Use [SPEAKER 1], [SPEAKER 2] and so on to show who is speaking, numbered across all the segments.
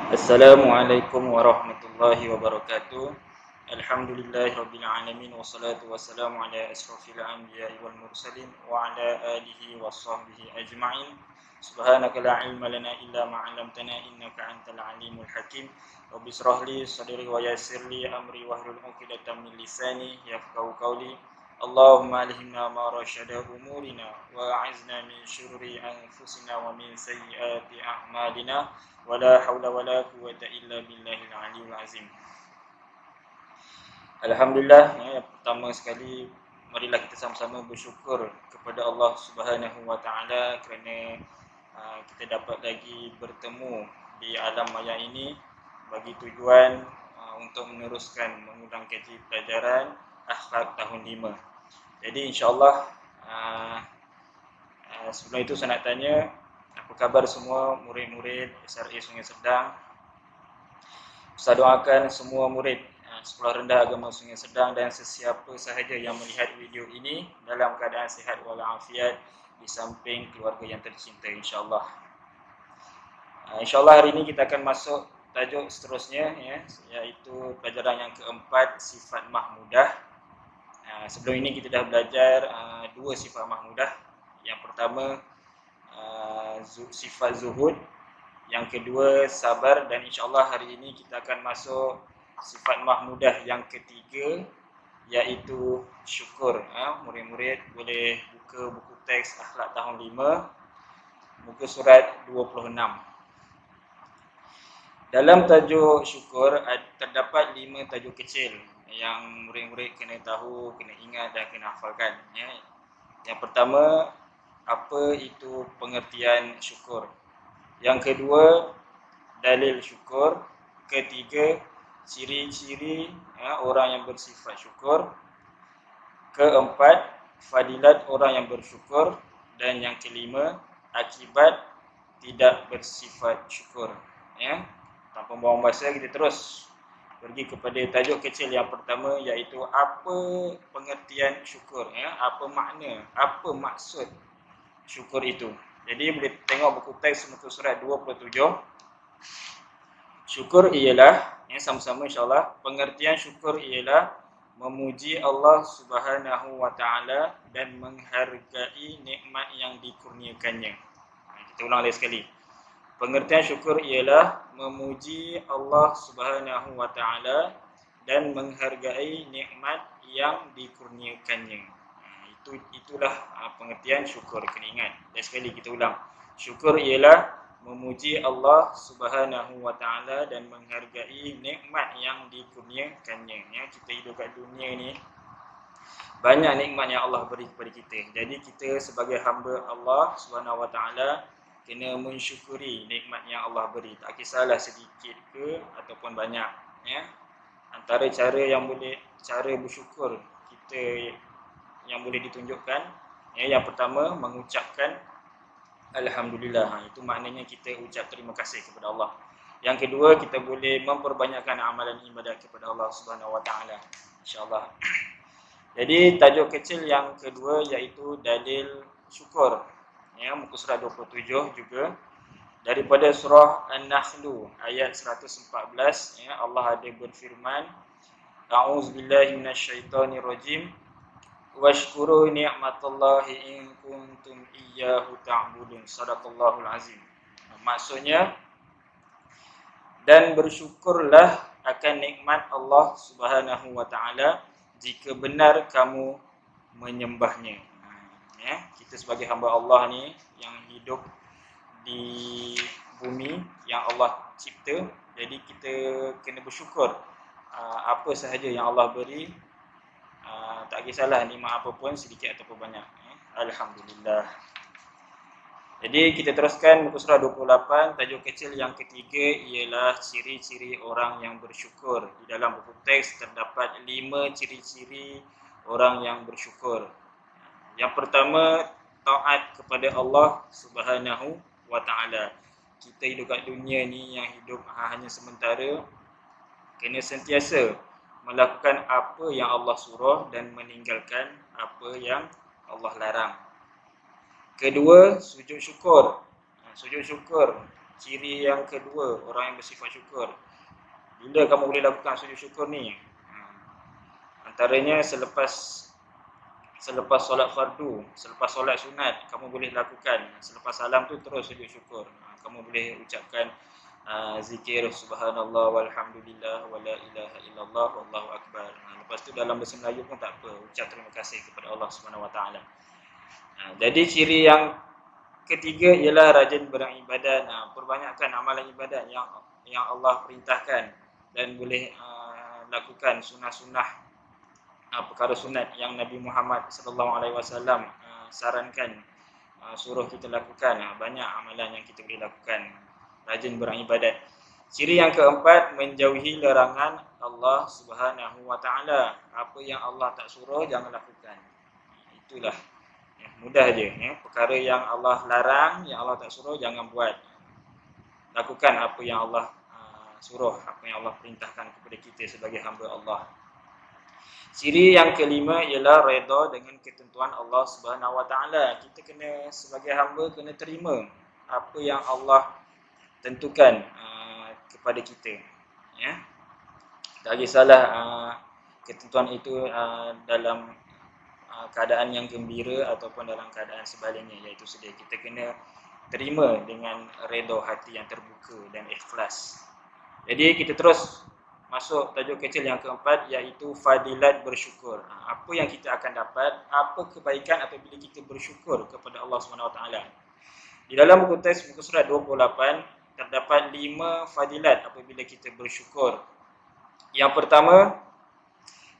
[SPEAKER 1] Assalamualaikum warahmatullahi wabarakatuh. Alhamdulillahirabbil alamin wassalatu wassalamu ala asrofil anbiya'i wal mursalin wa ala alihi washabbihi ajma'in. Subhanaka la ilma lana illa ma 'allamtana innaka antal alimul hakim. Rabbi shrah li sadri wa yassir li amri wahlul 'uqdatam min lisani yafqahu qawli. Allahumma alhimna ma rasyada umurina wa a'izna min syururi anfusina wa min sayyiati a'malina. Wala haula wala quwwata illa billahil aliyil azim. Alhamdulillah, yang pertama sekali marilah kita sama-sama bersyukur kepada Allah Subhanahu wa taala kerana kita dapat lagi bertemu di alam maya ini bagi tujuan untuk meneruskan mengulang kaji pelajaran akhlak tahun 5. Jadi insya-Allah sebelum itu saya nak tanya, apa khabar semua murid-murid SRA Sungai Sedang? Saya doakan semua murid Sekolah Rendah Agama Sungai Sedang dan sesiapa sahaja yang melihat video ini dalam keadaan sihat walafiat di samping keluarga yang tercinta, insya-Allah. InsyaAllah hari ini kita akan masuk tajuk seterusnya, iaitu pelajaran yang keempat, sifat mahmudah. Sebelum ini kita dah belajar dua sifat mahmudah. Yang pertama sifat zuhud, yang kedua sabar, dan insyaAllah hari ini kita akan masuk sifat mahmudah yang ketiga, iaitu syukur. Murid-murid boleh buka buku teks akhlak tahun 5, muka surat 26. Dalam tajuk syukur terdapat 5 tajuk kecil yang murid-murid kena tahu, kena ingat dan kena hafalkan. Yang pertama, apa itu pengertian syukur. Yang kedua, dalil syukur. Ketiga, ciri-ciri orang yang bersifat syukur. Keempat, fadilat orang yang bersyukur. Dan yang kelima, akibat tidak bersifat syukur. Tanpa buang masa, kita terus pergi kepada tajuk kecil yang pertama, iaitu apa pengertian syukur. Apa makna, apa maksud syukur itu. Jadi boleh tengok buku teks muka surat 27. Syukur ialah, sama-sama insyaAllah, pengertian syukur ialah memuji Allah Subhanahu wa taala dan menghargai nikmat yang dikurniakannya. Kita ulang lagi sekali. Pengertian syukur ialah memuji Allah Subhanahu wa taala dan menghargai nikmat yang dikurniakannya. Itulah pengertian syukur. Kena ingat. Dan sekali kita ulang. Syukur ialah memuji Allah Subhanahu wa taala dan menghargai nikmat yang dikurniakannya. Kita hidup kat dunia ni, banyak nikmat yang Allah beri kepada kita. Jadi kita sebagai hamba Allah Subhanahu wa taala kena mensyukuri nikmat yang Allah beri. Tak kisahlah sedikit ke ataupun banyak. Antara cara bersyukur kita yang boleh ditunjukkan, yang pertama, mengucapkan Alhamdulillah. Itu maknanya kita ucap terima kasih kepada Allah. Yang kedua, kita boleh memperbanyakkan amalan ibadat kepada Allah Subhanahu wa taala, insya-Allah. Jadi tajuk kecil yang kedua iaitu dalil syukur. Muka surat 27 juga. Daripada surah An-Nahl ayat 114, Allah ada berfirman, A'udzubillahi minasyaitonirrajim. Washkuru ni'matallahi in kuntum iyyahu ta'budun. Shadaqallahul azim. Maksudnya, dan bersyukurlah akan nikmat Allah Subhanahu wa taala jika benar kamu menyembahnya. Kita sebagai hamba Allah ni yang hidup di bumi yang Allah cipta, jadi kita kena bersyukur apa sahaja yang Allah beri. Tak kisahlah nikmat apa pun, sedikit ataupun banyak. Alhamdulillah. Jadi kita teruskan muka surah 28. Tajuk kecil yang ketiga ialah ciri-ciri orang yang bersyukur. Di dalam buku teks terdapat 5 ciri-ciri orang yang bersyukur. Yang pertama, taat kepada Allah Subhanahu wa taala. Kita hidup kat dunia ni yang hidup hanya sementara, kena sentiasa melakukan apa yang Allah suruh dan meninggalkan apa yang Allah larang. Kedua, sujud syukur. Sujud syukur ciri yang kedua orang yang bersifat syukur. Bila kamu boleh lakukan sujud syukur ni? Antaranya selepas solat fardu, selepas solat sunat, kamu boleh lakukan. Selepas salam tu terus sujud syukur. Kamu boleh ucapkan zikir subhanallah walhamdulillah wala ilaha illallah wallahu akbar. Lepas tu dalam bahasa Melayu pun tak apa, ucap terima kasih kepada Allah Subhanahu Wa Taala. Jadi ciri yang ketiga ialah rajin beribadat. Perbanyakkan amalan ibadat yang Allah perintahkan dan boleh lakukan sunnah-sunnah, perkara sunat yang Nabi Muhammad sallallahu alaihi wasallam sarankan suruh kita lakukan. Banyak amalan yang kita boleh lakukan. Rajin beribadat. Ciri yang keempat, menjauhi larangan Allah Subhanahu Wa Taala. Apa yang Allah tak suruh jangan lakukan. Itulah mudah je. Perkara yang Allah larang, yang Allah tak suruh jangan buat. Lakukan apa yang Allah suruh, apa yang Allah perintahkan kepada kita sebagai hamba Allah. Ciri yang kelima ialah redha dengan ketentuan Allah Subhanahu Wa Taala. Kita kena sebagai hamba kena terima apa yang Allah tentukan kepada kita. Ya. Tak kisahlah ketentuan itu dalam keadaan yang gembira ataupun dalam keadaan sebaliknya, iaitu sedih. Kita kena terima dengan redha hati yang terbuka dan ikhlas. Jadi kita terus masuk tajuk kecil yang keempat, iaitu fadilat bersyukur. Apa yang kita akan dapat, apa kebaikan apabila kita bersyukur kepada Allah SWT. Di dalam buku teks muka surat 28 terdapat 5 fadilat apabila kita bersyukur. Yang pertama,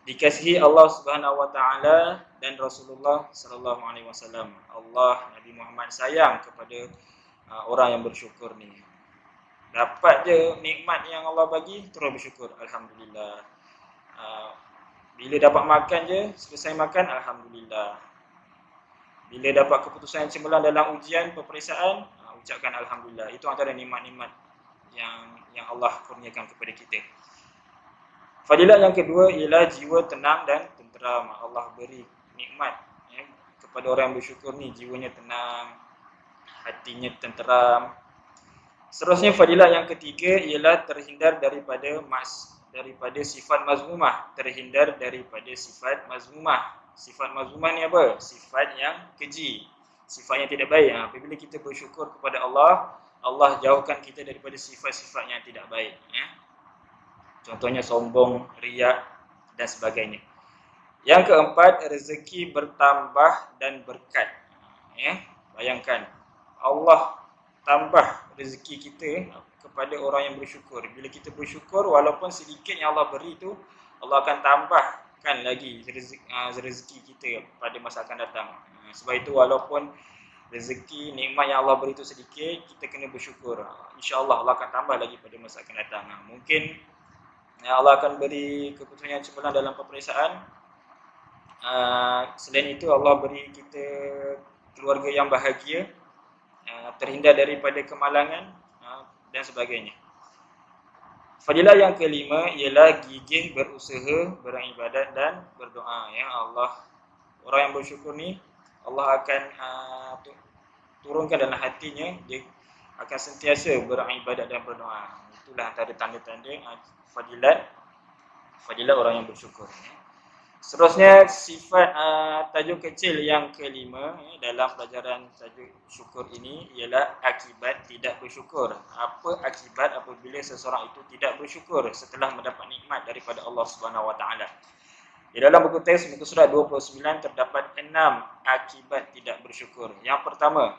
[SPEAKER 1] dikasihi Allah Subhanahu Wa Taala dan Rasulullah sallallahu alaihi wasallam. Allah, Nabi Muhammad sayang kepada orang yang bersyukur ni. Dapat je nikmat yang Allah bagi, terus bersyukur, alhamdulillah. Bila dapat makan je, selesai makan, alhamdulillah. Bila dapat keputusan yang cemerlang dalam ujian, peperiksaan, ucapkan alhamdulillah. Itu antara nikmat-nikmat yang Allah kurniakan kepada kita. Fadilat yang kedua ialah jiwa tenang dan tenteram. Allah beri nikmat kepada orang yang bersyukur ni, jiwanya tenang, hatinya tenteram. Seterusnya fadilat yang ketiga ialah terhindar daripada sifat mazmumah, terhindar daripada sifat mazmumah. Sifat mazmumah ni apa? Sifat yang keji, sifat yang tidak baik. Apabila kita bersyukur kepada Allah, Allah jauhkan kita daripada sifat-sifat yang tidak baik. Contohnya sombong, riak dan sebagainya. Yang keempat, rezeki bertambah dan berkat. Bayangkan, Allah tambah rezeki kita kepada orang yang bersyukur. Bila kita bersyukur, walaupun sedikit yang Allah beri itu, Allah akan tambahkan lagi rezeki kita pada masa akan datang. Sebab itu walaupun rezeki, nikmat yang Allah beri itu sedikit, kita kena bersyukur. InsyaAllah Allah akan tambah lagi pada masa akan datang. Mungkin Allah akan beri keputusan yang cemerlang dalam peperiksaan. Selain itu Allah beri kita keluarga yang bahagia, terhindar daripada kemalangan dan sebagainya. Fadilah yang kelima ialah gigih berusaha, beribadat dan berdoa. Allah, orang yang bersyukur ni, Allah akan turunkan dalam hatinya, dia akan sentiasa beribadat dan berdoa. Itulah antara tanda-tanda fadilat orang yang bersyukur. Seterusnya sifat tajuk kecil yang kelima dalam pelajaran tajuk syukur ini ialah akibat tidak bersyukur. Apa akibat apabila seseorang itu tidak bersyukur setelah mendapat nikmat daripada Allah Subhanahu Wa Taala? Di dalam buku teks muka surat 29 terdapat 6 akibat tidak bersyukur. Yang pertama,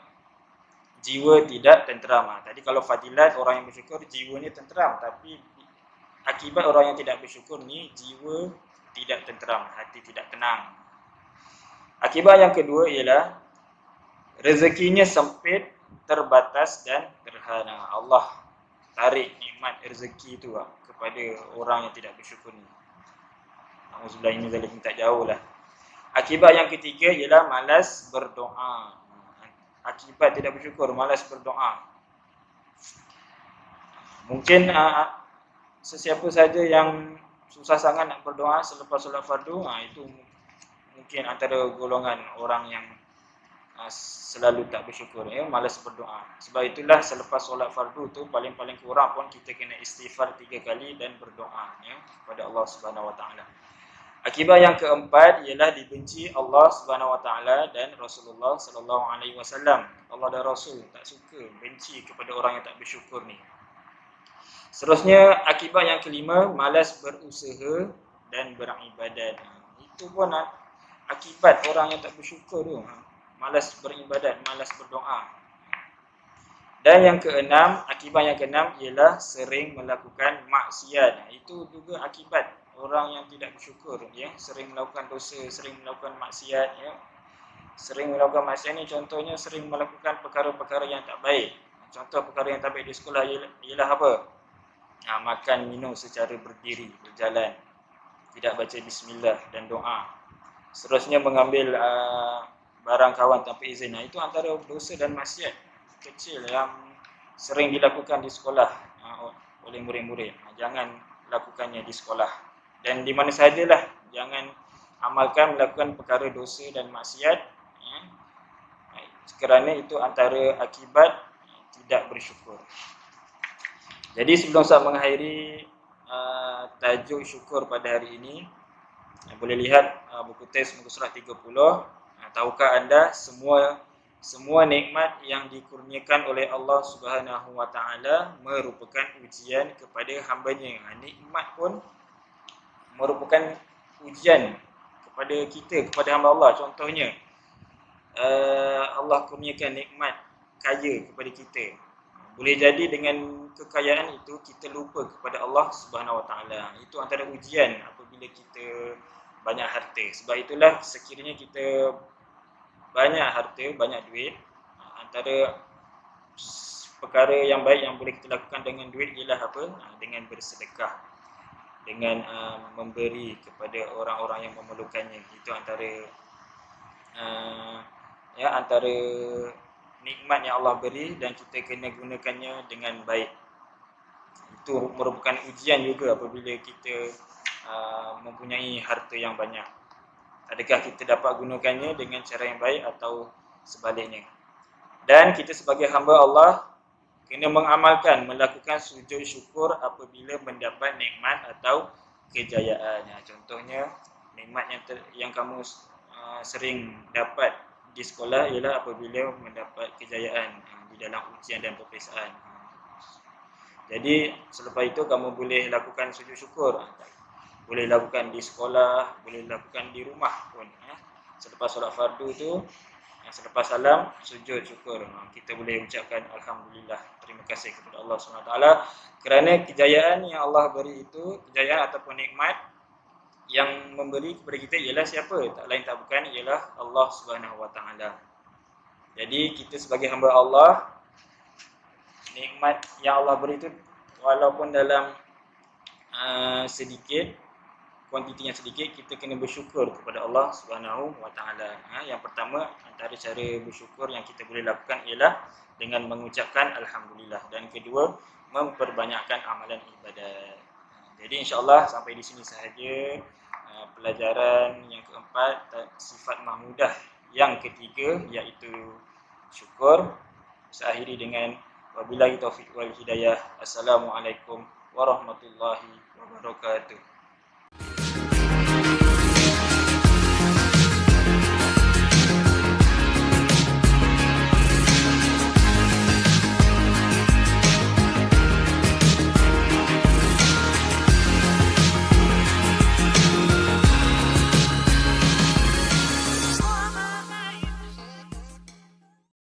[SPEAKER 1] jiwa tidak tenteram. Tadi kalau fadilat orang yang bersyukur jiwanya tenteram, tapi akibat orang yang tidak bersyukur ni jiwa tidak tenteram, hati tidak tenang. Akibat yang kedua ialah rezekinya sempit, terbatas dan terhana. Allah tarik nikmat rezeki itu kepada orang yang tidak bersyukur ni. Alhamdulillah, ini zalim tak jauh lah. Akibat yang ketiga ialah malas berdoa. Akibat tidak bersyukur, malas berdoa. Mungkin sesiapa saja yang susah sangat nak berdoa selepas solat fardu, itu mungkin antara golongan orang yang selalu tak bersyukur, ya, malas berdoa. Sebab itulah selepas solat fardu tu paling-paling kurang pun kita kena istighfar 3 kali dan berdoa, ya, kepada Allah Subhanahu Wa Taala. Akibat yang keempat ialah dibenci Allah Subhanahu Wa Taala dan Rasulullah Sallallahu Alaihi Wasallam. Allah dan Rasul tak suka, benci kepada orang yang tak bersyukur ni. Seterusnya akibat yang kelima, malas berusaha dan beribadat. Itu pun akibat orang yang tak bersyukur tu. Malas beribadat, malas berdoa. Dan yang keenam, akibat yang keenam ialah sering melakukan maksiat. Itu juga akibat orang yang tidak bersyukur, ya, sering melakukan dosa, sering melakukan maksiat, ya. Sering melakukan maksiat ni contohnya sering melakukan perkara-perkara yang tak baik. Contoh perkara yang tak baik di sekolah ialah apa? Makan minum secara berdiri, berjalan, tidak baca bismillah dan doa. Seterusnya mengambil barang kawan tanpa izin. Itu antara dosa dan maksiat kecil yang sering dilakukan di sekolah oleh murid-murid. Jangan lakukannya di sekolah. Dan di mana sajalah, jangan amalkan melakukan perkara dosa dan maksiat, kerana itu antara akibat tidak bersyukur. Jadi sebelum saya mengakhiri tajuk syukur pada hari ini, boleh lihat buku teks muka surat 30. Tahukah anda semua nikmat yang dikurniakan oleh Allah Subhanahu Wa Taala merupakan ujian kepada hamba-Nya. Nikmat pun merupakan ujian kepada kita, kepada hamba Allah. Contohnya Allah kurniakan nikmat kaya kepada kita. Boleh jadi dengan kekayaan itu kita lupa kepada Allah Subhanahu Wa Taala. Itu antara ujian apabila kita banyak harta. Sebab itulah sekiranya kita banyak harta, banyak duit, antara perkara yang baik yang boleh kita lakukan dengan duit ialah apa? Dengan bersedekah, dengan memberi kepada orang-orang yang memerlukannya. Itu antara antara nikmat yang Allah beri dan kita kena gunakannya dengan baik. Itu merupakan ujian juga apabila kita mempunyai harta yang banyak. Adakah kita dapat gunakannya dengan cara yang baik atau sebaliknya? Dan kita sebagai hamba Allah kena mengamalkan, melakukan sujud syukur apabila mendapat nikmat atau kejayaan. Contohnya nikmat yang kamu sering dapat di sekolah ialah apabila mendapat kejayaan di dalam ujian dan peperiksaan. Jadi selepas itu kamu boleh lakukan sujud syukur. Boleh lakukan di sekolah, boleh lakukan di rumah pun. Selepas solat fardu tu, selepas salam, sujud syukur. Kita boleh ucapkan Alhamdulillah, terima kasih kepada Allah SWT kerana kejayaan yang Allah beri itu, kejayaan ataupun nikmat yang memberi kepada kita ialah siapa? Tak lain tak bukan ialah Allah SWT. Jadi kita sebagai hamba Allah, nikmat yang Allah beri itu walaupun dalam sedikit, kuantitinya sedikit, kita kena bersyukur kepada Allah SWT. Yang pertama, antara cara bersyukur yang kita boleh lakukan ialah dengan mengucapkan Alhamdulillah. Dan kedua, memperbanyakkan amalan ibadat. Jadi insyaAllah sampai di sini sahaja pelajaran yang keempat, sifat mahmudah yang ketiga, iaitu syukur. Saya akhiri dengan wabillahi taufiq wal hidayah. Assalamualaikum warahmatullahi wabarakatuh.